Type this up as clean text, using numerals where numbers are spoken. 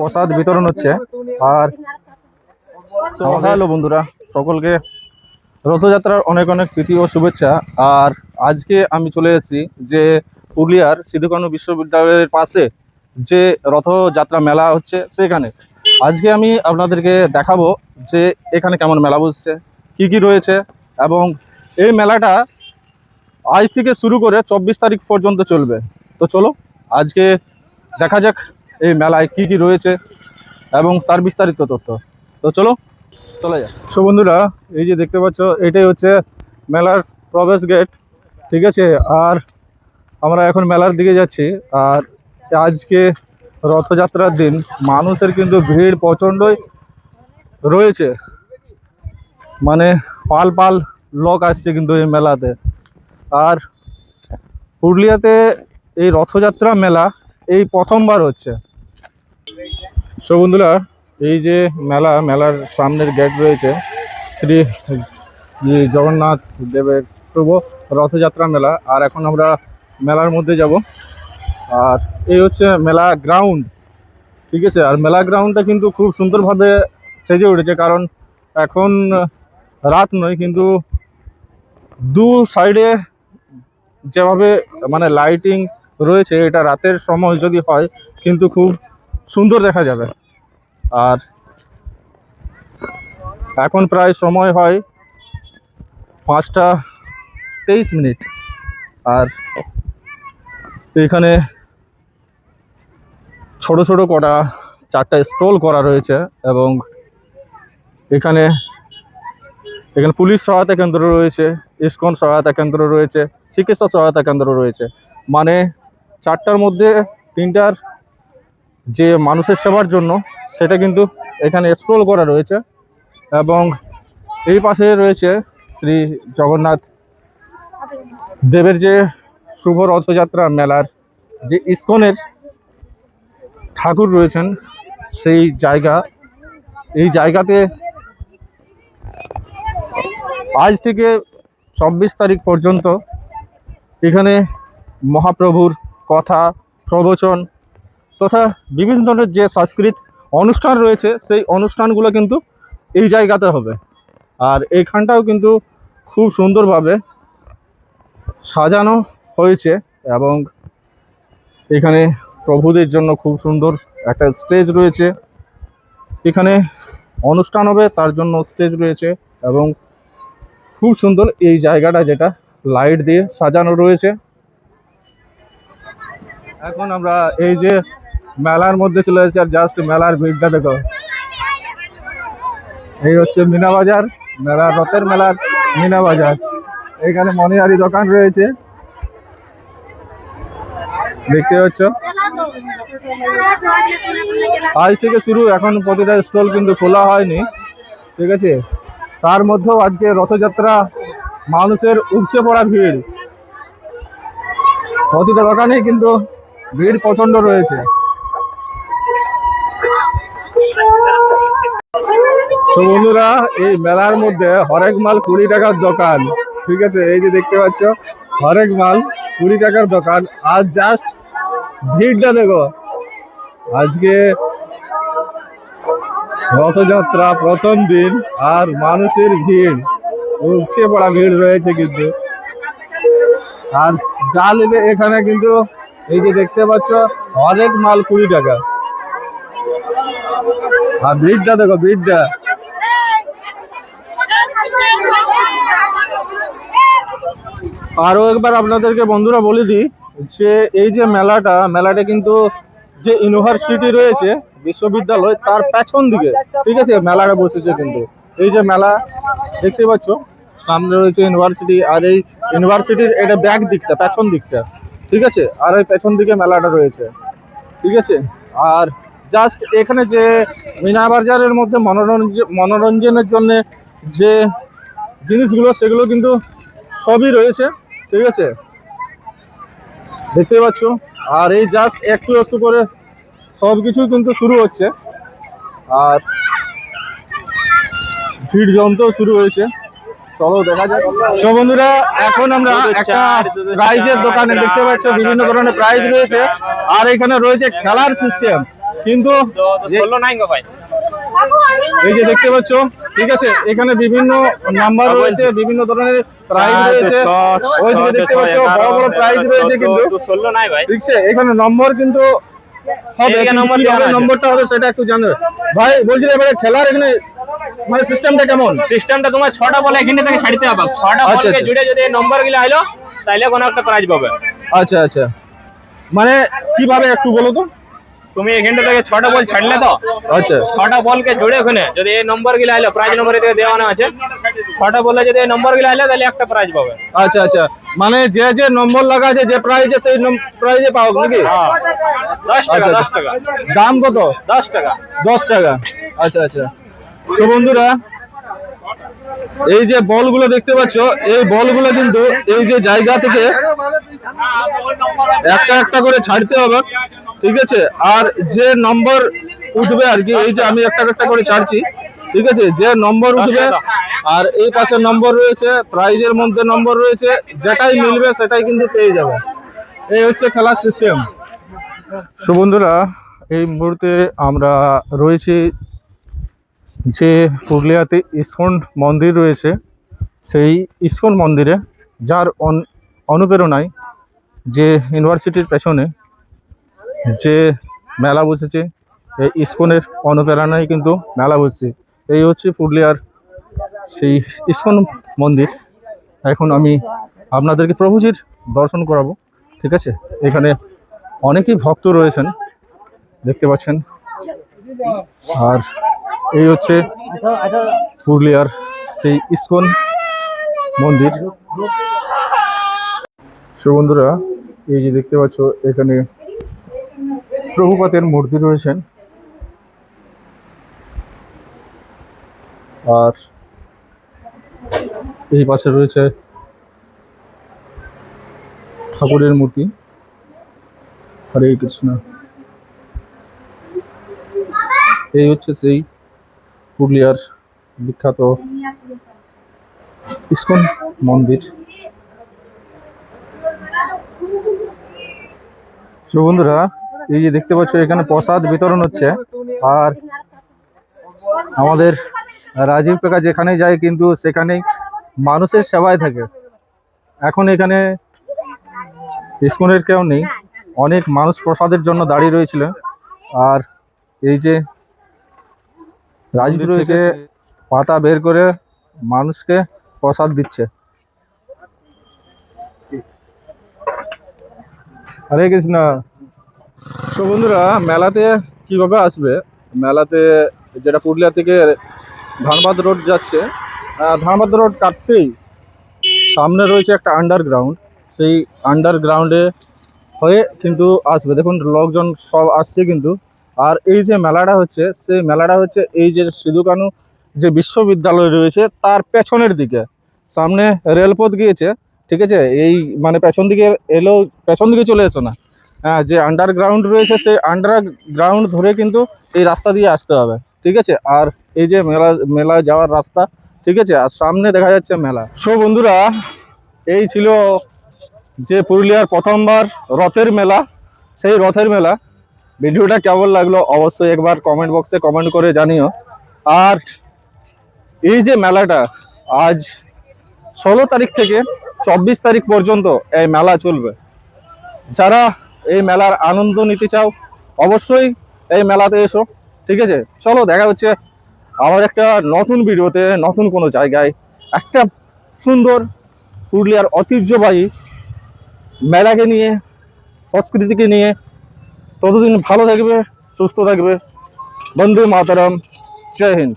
প্রসাদ বিতরণ হচ্ছে। আর হ্যালো বন্ধুরা, সকলকে রথযাত্রার অনেক অনেক প্রীতি ও শুভেচ্ছা। আর আজকে আমি চলে এসেছি যে পুরুলিয়ার সিধু-কানু বিশ্ববিদ্যালয়ের পাশে যে রথযাত্রা মেলা হচ্ছে সেখানে। আজকে আমি আপনাদেরকে দেখাবো যে এখানে কেমন মেলা বসছে, কি কি রয়েছে, এবং এই মেলাটা আজ থেকে শুরু করে 24 তারিখ পর্যন্ত চলবে। তো চলো আজকে দেখা যাক এই মেলায় কি কি রয়েছে এবং তার বিস্তারিত তথ্য। তো চলো চলে যাক। সো বন্ধুরা, এই যে দেখতে পাচ্ছ এটাই হচ্ছে মেলার প্রবেশ গেট, ঠিক আছে। আর আমরা এখন মেলার দিকে যাচ্ছি। আর আজকে রথযাত্রার দিন মানুষের কিন্তু ভিড় প্রচণ্ডই রয়েছে, মানে পাল পাল লোক আসছে কিন্তু এই মেলাতে। আর পুরুলিয়াতে এই রথযাত্রা মেলা এই প্রথমবার হচ্ছে। সো বন্ধুরা, এই যে মেলার সামনের গেট রয়েছে শ্রী শ্রী জগন্নাথ দেবের শুভ রথযাত্রা মেলা। আর এখন আমরা মেলার মধ্যে যাব। আর এই হচ্ছে মেলা গ্রাউন্ড, ঠিক আছে। আর মেলা গ্রাউন্ডটা কিন্তু খুব সুন্দরভাবে সেজে উঠেছে, কারণ এখন রাত নয়, কিন্তু দু সাইডে যেভাবে মানে লাইটিং রয়েছে, এটা রাতের সময় যদি হয় কিন্তু খুব সুন্দর দেখা যাবে। আর এখন প্রায় সময় হয় 5টা 23 মিনিট। আর এখানে ছোট ছোট কটা 4টা স্টল করা রয়েছে, এবং এখানে পুলিশ সহায়তা কেন্দ্র রয়েছে, ইসকন সহায়তা কেন্দ্র রয়েছে, চিকিৎসা সহায়তা কেন্দ্র রয়েছে। মানে 4টার মধ্যে 3টার যে মানুষের সেবার জন্য সেটা কিন্তু এখানে স্টল করা রয়েছে। এবং এই পাশে রয়েছে শ্রী জগন্নাথ দেবের যে শুভ রথযাত্রা মেলার যে ইসকনের ঠাকুর রয়েছেন সেই জায়গা। এই জায়গাতে আজ থেকে 24 তারিখ পর্যন্ত এখানে মহাপ্রভুর কথা, প্রবচন তথা বিভিন্ন ধরনের যে সাংস্কৃতিক অনুষ্ঠান রয়েছে সেই অনুষ্ঠানগুলো কিন্তু এই জায়গাতে হবে। আর এইখানটাও কিন্তু খুব সুন্দরভাবে সাজানো হয়েছে, এবং এখানে প্রভুদের জন্য খুব সুন্দর একটা স্টেজ রয়েছে। এখানে অনুষ্ঠান হবে তার জন্য স্টেজ রয়েছে, এবং খুব সুন্দর এই জায়গাটা, যেটা লাইট দিয়ে সাজানো রয়েছে। এখন আমরা এই যে মেলার মধ্যে চলে এসেছি, আর জাস্ট মেলার ভিড়টা দেখো। এই হচ্ছে মিনা বাজার, মেলার রথের মেলার মিনা বাজার। এখানে মনিহারি দোকান রয়েছে, দেখতে পাচ্ছ। আজ থেকে শুরু, এখন প্রতিটা স্টল কিন্তু খোলা হয়নি, ঠিক আছে। তার মধ্যেও আজকে রথযাত্রা মানুষের উপচে পড়া ভিড়, প্রতিটা দোকানে কিন্তু ভিড় প্রচন্ড রয়েছে। তো বন্ধুরা, এই মেলার মধ্যে হরেক মাল 20 টাকার দোকান, ঠিক আছে। এই যে দেখতে পাচ্ছ হরেক মাল 20 টাকার দোকান। আর জাস্ট ভিড়টা দেখো, আজকে রথযাত্রা প্রথম দিন আর মানুষের ভিড়, উপচে পড়া ভিড় রয়েছে কিন্তু। আর যা নেবে এখানে কিন্তু এই যে দেখতে পাচ্ছ হরেক মাল 20 টাকা। আর ভিড়টা দেখো, ভিড়টা। আরো একবার আপনাদেরকে বন্ধুরা বলে দিই যে এই যে মেলাটা কিন্তু যে ইউনিভার্সিটি রয়েছে, বিশ্ববিদ্যালয়, তার পেছন দিকে, ঠিক আছে, মেলাটা বসেছে। কিন্তু এই যে মেলা দেখতে পাচ্ছ সামনে রয়েছে ইউনিভার্সিটি, আর এই ইউনিভার্সিটির এটা ব্যাক দিকটা, পেছন দিকটা, ঠিক আছে। আর ওই পেছন দিকে মেলাটা রয়েছে, ঠিক আছে। আর জাস্ট এখানে যে মিনা বাজারের মধ্যে মনোরঞ্জনের জন্য যে জিনিসগুলো সেগুলো কিন্তু সবই রয়েছে, ঠিক আছে, দেখতে পাচ্ছ। আর এই জাস্ট একটু একটু করে সব কিছু কিন্তু শুরু হচ্ছে, আর ভিড় জমতেও শুরু হয়েছে। চলো দেখা যাক। সো বন্ধুরা, এখন আমরা একটা প্রাইজের দোকানে দেখতে পাচ্ছ বিভিন্ন ধরনের প্রাইজ রয়েছে, আর এখানে রয়েছে খেলার সিস্টেম, কিন্তু এই যে দেখতে পাচ্ছ, ঠিক আছে, এখানে বিভিন্ন নাম্বার রয়েছে, বিভিন্ন ধরনের প্রাইজ রয়েছে। ওই দিকে দেখতে পাচ্ছ বড় বড় প্রাইজ রয়েছে, কিন্তু ঠিক আছে এখানে নম্বর কিন্তু হবে, কিভাবে নম্বরটা হবে সেটা একটু জানো ভাই। বলছি এবারে খেলার এখানে মানে সিস্টেমটা কেমন? সিস্টেমটা তোমার 6টা বল এখানে থেকে ছাড়তে হবে, 6টা বলকে জুড়ে যদি নম্বর গুলো আইলো তাইলে কোনো একটা প্রাইজ পাবে। আচ্ছা আচ্ছা, মানে কিভাবে একটু বলো তো। তুমি এখানটা থেকে 6টা বল ছাড়লে তো, আচ্ছা 6টা বলকে জুড়ে ওখানে যদি এই নম্বর গুলো আইলো, প্রাইজ নম্বর এদিকে দেওয়ানো আছে, 6টা বলে যদি এই নম্বর গুলো আইলো তাহলে একটা প্রাইজ পাবে। আচ্ছা আচ্ছা, মানে যে যে নম্বর লাগা আছে যে প্রাইজে সেই প্রাইজে পাও নাকি? 10 টাকা 10 টাকা। দাম কত? 10 টাকা। 10 টাকা। আচ্ছা আচ্ছা। তো বন্ধুরা এই যে বলগুলো দেখতে পাচ্ছ, এই বলগুলো কিন্তু এই যে জায়গা থেকে একটা একটা করে ছাড়তে হবে, ঠিক আছে। আর যে নম্বর উঠবে আর কি, এই যে আমি একটা একটা করে ছাড়ছি, ঠিক আছে, যে নম্বর উঠবে আর এই পাশে নম্বর রয়েছে, প্রাইজের মধ্যে নম্বর রয়েছে, যেটাই মিলবে সেটাই কিন্তু পেয়ে যাবে। এই হচ্ছে খেলার সিস্টেম। সো বন্ধুরা এই মুহূর্তে আমরা রয়েছি যে পুরুলিয়াতে ইস্কন মন্দির রয়েছে, সেই ইস্কন মন্দিরে, যার অনুপ্রেরণায় যে ইউনিভার্সিটির পেছনে যে মেলা বসেছে, এই ইস্কনের অনুপ্রেরণায় কিন্তু মেলা বসছে। এই হচ্ছে পুরুলিয়ার সেই ইস্কন মন্দির। এখন আমি আপনাদেরকে প্রভুজির দর্শন করাবো, ঠিক আছে। এখানে অনেকেই ভক্ত রয়েছেন দেখতে পাচ্ছেন। আর এই হচ্ছে পুরুলিয়ার সেই ইস্কন মন্দির। সো বন্ধুরা এই যে দেখতে পাচ্ছ এখানে প্রভুপাতের মূর্তি রয়েছেন, আর এই পাশে রয়েছে ঠাকুরের মূর্তি। হরে কৃষ্ণ। এই হচ্ছে সেই পুরুলিয়ার বিখ্যাত ইস্কন মন্দির। তো বন্ধুরা এই যে দেখতে পাচ্ছ এখানে প্রসাদ বিতরণ হচ্ছে, আর আমাদের রাজীব কাকা যেখানেই যায় কিন্তু সেখানেই মানুষের সেবায় থাকে। এখন এখানে ইস্কনের কেউ নেই, অনেক মানুষ প্রসাদের জন্য দাঁড়িয়ে রয়েছিল। আর এই যে রাজীব রয়েছে পাতা বের করে মানুষকে প্রসাদ দিচ্ছে। হরে কৃষ্ণ। সো বন্ধুরা মেলাতে কিভাবে আসবে, মেলাতে যেটা পুরুলিয়া থেকে ধানবাদ রোড যাচ্ছে, ধানবাদ রোড কাটতেই সামনে রয়েছে একটা আন্ডারগ্রাউন্ড, সেই আন্ডারগ্রাউন্ডে হয়ে কিন্তু আসবে। দেখুন লোকজন সব আসছে কিন্তু। আর এই যে মেলাটা হচ্ছে, সেই মেলাটা হচ্ছে এই যে সিধু কানু যে বিশ্ববিদ্যালয় রয়েছে তার পেছনের দিকে, সামনে রেলপথ গিয়েছে, ঠিক আছে। এই মানে পেছন দিকে এলেও পেছন দিকে চলে এসো না, হ্যাঁ, যে আন্ডারগ্রাউন্ড রয়েছে সেই আন্ডারগ্রাউন্ড ধরে কিন্তু এই রাস্তা দিয়ে আসতে হবে, ঠিক আছে। আর এই যে মেলা যাওয়ার রাস্তা, ঠিক আছে, আর সামনে দেখা যাচ্ছে মেলা। সো বন্ধুরা এই ছিল যে পুরুলিয়ার প্রথমবার রথের মেলা, সেই রথের মেলা। ভিডিওটা কেমন লাগলো অবশ্যই একবার কমেন্ট বক্সে কমেন্ট করে জানিও। আর এই যে মেলাটা আজ 16 তারিখ থেকে 24 তারিখ পর্যন্ত এই মেলা চলবে। যারা এই মেলার আনন্দ নিতে চাও অবশ্যই এই মেলাতে এসো, ঠিক আছে। চলো দেখা হচ্ছে আবার একটা নতুন ভিডিওতে, নতুন কোনো জায়গায়, একটা সুন্দর পুরুলিয়ার ঐতিহ্যবাহী মেলাকে নিয়ে, সংস্কৃতিকে নিয়ে। ততদিন ভালো থাকবে, সুস্থ থাকবে। বন্দে মাতরম। জয় হিন্দ।